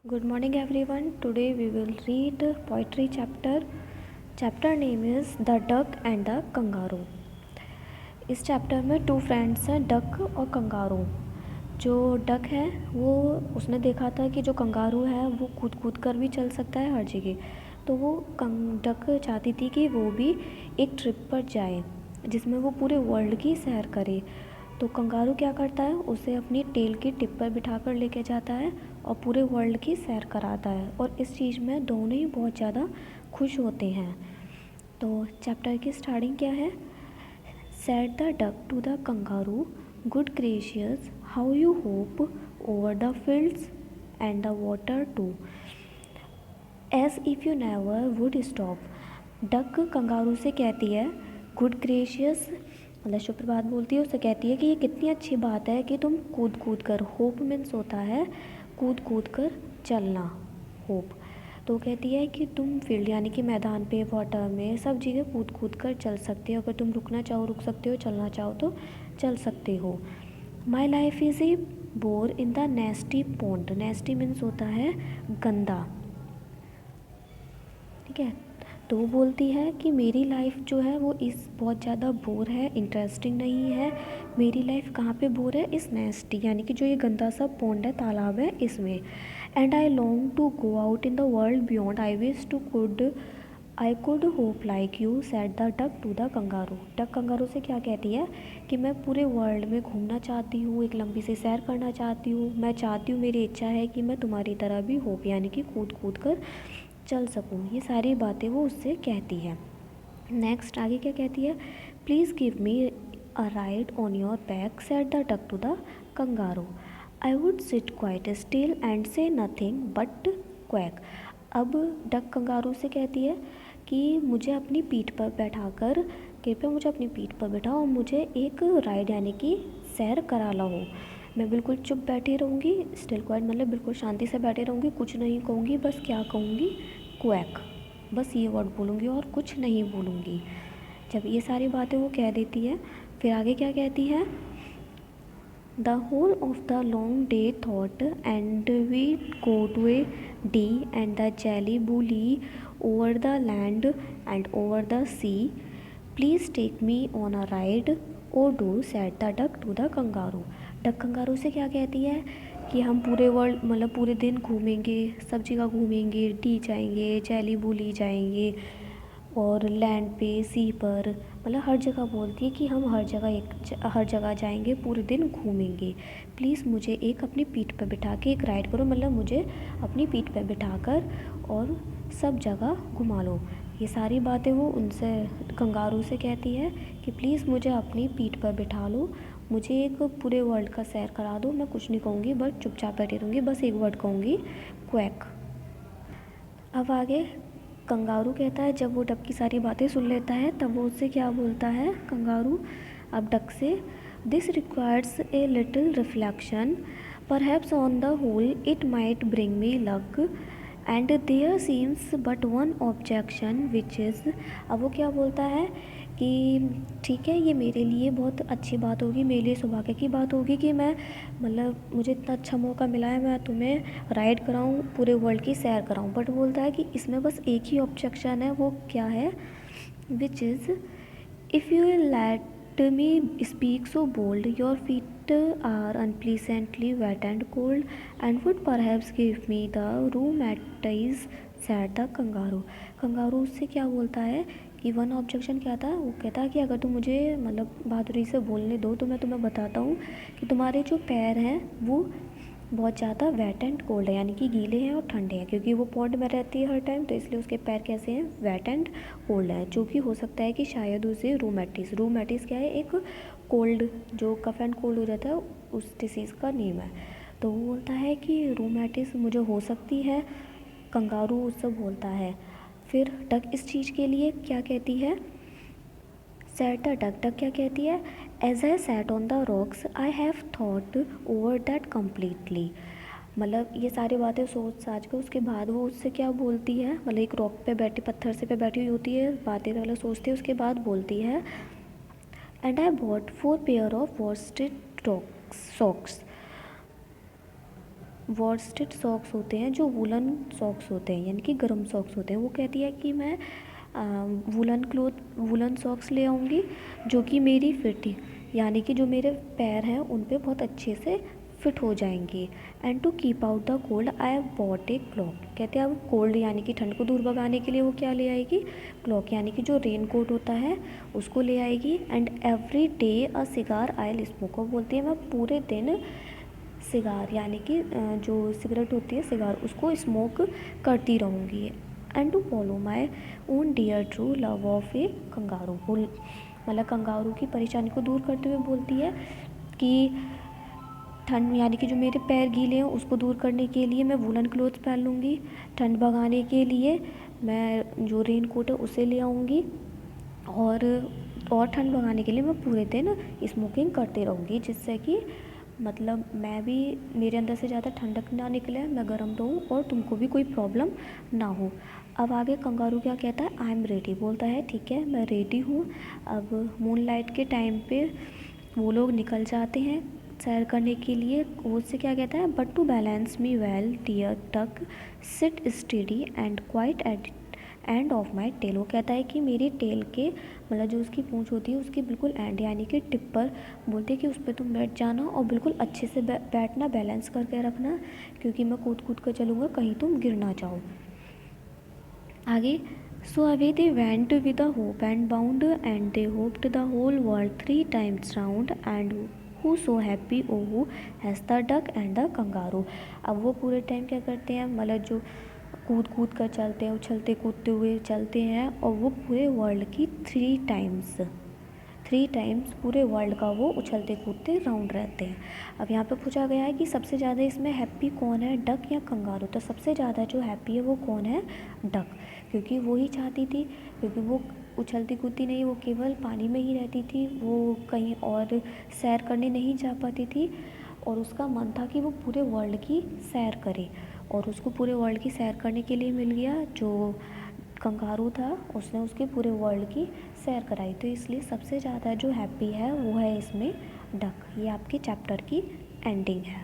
Good morning everyone. Today we will read poetry chapter. Chapter name is The Duck and the Kangaroo. इस chapter में to friends हैं, duck और kangaroo. जो duck है वो उसने देखा था कि जो कंगारू है वो कूद कूद कर भी चल सकता है हर जगह। तो वो डक चाहती थी कि वो भी एक ट्रिप पर जाए जिसमें वो पूरे वर्ल्ड की सैर करे। तो कंगारू क्या करता है, उसे अपनी टेल की टिप पर बिठा कर लेके जाता है और पूरे वर्ल्ड की सैर कराता है, और इस चीज़ में दोनों ही बहुत ज़्यादा खुश होते हैं। तो चैप्टर की स्टार्टिंग क्या है? Said the duck to the kangaroo, "Good gracious, how you hop over the fields and the water too, as if you never would stop." Duck kangaroo से कहती है, गुड ग्रेशियस मतलब शुभ प्रभात बोलती है, उससे कहती है कि ये कितनी अच्छी बात है कि तुम कूद कूद कर, होप मीन्स होता है कूद कूद कर चलना, होप। तो कहती है कि तुम फील्ड यानी कि मैदान पे, वाटर में, सब जगह कूद कूद कर चल सकते हो। अगर तुम रुकना चाहो रुक सकते हो, चलना चाहो तो चल सकते हो। My life is a bore in the नेस्टी pond. नेस्टी means होता है गंदा, ठीक है। तो वो बोलती है कि मेरी लाइफ जो है वो इस बहुत ज़्यादा बोर है, इंटरेस्टिंग नहीं है। मेरी लाइफ कहाँ पे बोर है? इस नेस्टी यानी कि जो ये गंदा सा पॉन्ड है, तालाब है, इसमें। And I long to go out in the world beyond, I could hop like you, said the duck to the kangaroo. Duck kangaroo से क्या कहती है कि मैं पूरे वर्ल्ड में घूमना चाहती हूँ, एक लंबी सी सैर करना चाहती हूँ। मैं चाहती हूँ, मेरी इच्छा है कि मैं तुम्हारी तरह भी होप यानी कि कूद कूद कर चल सकूँ। ये सारी बातें वो उससे कहती है। नेक्स्ट आगे क्या कहती है? Please give me a ride on your back, said the duck to the kangaroo. I would sit quite still and say nothing but quack. अब डक कंगारू से कहती है कि मुझे अपनी पीठ पर बैठाकर, कृपया मुझे अपनी पीठ पर बैठाओ और मुझे एक राइड यानी कि सैर करा लाओ। मैं बिल्कुल चुप बैठी रहूँगी, स्टिल क्वाइट मतलब बिल्कुल शांति से बैठी रहूँगी, कुछ नहीं कहूँगी, बस क्या कहूँगी? क्वैक, बस ये वर्ड बोलूँगी और कुछ नहीं बोलूँगी। जब ये सारी बातें वो कह देती है, फिर आगे क्या कहती है? The whole of the long day thought and we go to a Dee and the jelly bully over the land and over the sea, please take me on a ride O do, said the duck to the kangaroo. Duck kangaroo से क्या कहती है कि हम पूरे world मतलब पूरे दिन घूमेंगे, सब जगह घूमेंगे, डी जाएंगे, जेली बुली जाएंगे, और लैंड पे, सी पर, मतलब हर जगह बोलती है कि हम हर जगह जाएंगे, पूरे दिन घूमेंगे। प्लीज़ मुझे एक अपनी पीठ पर बिठा के एक राइड करो, मतलब मुझे अपनी पीठ पर बिठा कर और सब जगह घुमा लो। ये सारी बातें वो उनसे, कंगारू से कहती है कि प्लीज़ मुझे अपनी पीठ पर बिठा लो, मुझे एक पूरे वर्ल्ड का सैर करा दो। मैं कुछ नहीं कहूँगी, बस चुपचाप बैठी रहूँगी, बस एक वर्ड कहूँगी, क्वैक। अब आगे कंगारू कहता है, जब वो डक की सारी बातें सुन लेता है तब वो उससे क्या बोलता है कंगारू अब डक से? This requires a little reflection, perhaps on the whole it might bring me luck, and there seems but one objection which is. अब वो क्या बोलता है कि ठीक है, ये मेरे लिए बहुत अच्छी बात होगी, मेरे लिए सौभाग्य की बात होगी कि मैं मतलब मुझे इतना अच्छा मौका मिला है, मैं तुम्हें राइड कराऊँ, पूरे वर्ल्ड की सैर कराऊँ। बट बोलता है कि इसमें बस एक ही ऑब्जेक्शन है, वो क्या है? Which is, if you let me speak so bold, your feet are unpleasantly wet and cold and would perhaps give me the rheumatiz, said the kangaroo. Kangaroo उससे क्या बोलता है कि वन ऑब्जेक्शन क्या था? वो कहता है कि अगर तुम मुझे मतलब बहादुरी से बोलने दो तो मैं तुम्हें बताता हूँ कि तुम्हारे जो पैर हैं वो बहुत ज़्यादा वेट एंड कोल्ड है, यानी कि गीले हैं और ठंडे हैं, क्योंकि वो पॉन्ड में रहती है हर टाइम, तो इसलिए उसके पैर कैसे हैं? वेट एंड कोल्ड है, जो कि हो सकता है कि शायद उसे रूमेटिस, रूमेटिस क्या है? एक कोल्ड, जो कफ एंड कोल्ड हो जाता है, उस डिसीज़ का नेम है। तो वो बोलता है कि रूमेटिस मुझे हो सकती है, कंगारू उससे बोलता है। फिर डक इस चीज़ के लिए क्या कहती है? सेट द डक, डक क्या कहती है? As I sat on the rocks I have thought over that completely. मतलब ये सारी बातें सोच साच के उसके बाद वो उससे क्या बोलती है, मतलब एक रॉक पे बैठी, पत्थर से पे बैठी हुई होती है, बातें मतलब सोचती है, उसके बाद बोलती है, and I bought 4 pair of worsted socks, worsted socks होते हैं, जो वुलन सॉक्स होते हैं यानी कि गर्म सॉक्स होते हैं। वो कहती है कि मैं वुलन सॉक्स ले आऊँगी जो कि मेरी फिट यानी कि जो मेरे पैर हैं उन पे बहुत अच्छे से फिट हो जाएंगी। And to keep out the cold I have bought a cloak. कहते हैं अब कोल्ड यानी कि ठंड को दूर भगाने के लिए वो क्या ले आएगी, क्लॉक यानी कि जो रेन कोट होता है उसको ले आएगी। And every day a cigar I will smoke. वो बोलती है मैं पूरे दिन सिगार यानी कि जो सिगरेट होती है सिगार उसको स्मोक करती रहूँगी। And to follow my own dear true love of a kangaroo. मतलब कंगारू की परेशानी को दूर करते हुए बोलती है कि ठंड यानी कि जो मेरे पैर गीले हैं उसको दूर करने के लिए मैं वुलन क्लोथ्स पहन लूँगी। ठंड भगाने के लिए मैं जो रेन कोट है उसे ले आऊँगी। और ठंड भगाने के लिए मैं पूरे दिन स्मोकिंग करती रहूँगी, जिससे कि मतलब मैं भी, मेरे अंदर से ज़्यादा ठंडक ना निकले, मैं गर्म रहूँ और तुमको भी कोई प्रॉब्लम ना हो। अब आगे कंगारू क्या कहता है, आई एम रेडी। बोलता है ठीक है मैं रेडी हूँ। अब मूनलाइट के टाइम पे वो लोग निकल जाते हैं सैर करने के लिए। वो उससे क्या कहता है, but to balance me well dear tuck sit steady and quite at end of my tail. वो कहता है कि मेरी टेल के मतलब जो उसकी पूंछ होती है उसकी बिल्कुल एंड यानी कि टिप पर बोलती है कि उस पर तुम बैठ जाना और बिल्कुल अच्छे से बैठना, बैलेंस करके रखना, क्योंकि मैं कूद कूद कर चलूँगा, कहीं तुम गिर ना जाओ। आगे so away they went with a hop and bound and they hopped the whole world 3 times round and who so happy O who has the duck and the kangaroo. अब वो पूरे टाइम क्या करते हैं, मतलब जो कूद कूद कर चलते हैं, उछलते कूदते हुए चलते हैं और वो पूरे वर्ल्ड की 3 times पूरे वर्ल्ड का वो उछलते कूदते राउंड रहते हैं। अब यहाँ पे पूछा गया है कि सबसे ज़्यादा इसमें हैप्पी कौन है, डक या कंगारू। तो सबसे ज़्यादा जो हैप्पी है वो कौन है, डक, क्योंकि वो ही चाहती थी, क्योंकि वो उछलती कूदती नहीं, वो केवल पानी में ही रहती थी, वो कहीं और सैर करने नहीं जा पाती थी। और उसका मन था कि वो पूरे वर्ल्ड की सैर करे, और उसको पूरे वर्ल्ड की सैर करने के लिए मिल गया। जो कंगारू था उसने उसके पूरे वर्ल्ड की सैर कराई। तो इसलिए सबसे ज़्यादा जो हैप्पी है वो है इसमें डक। ये आपके चैप्टर की एंडिंग है।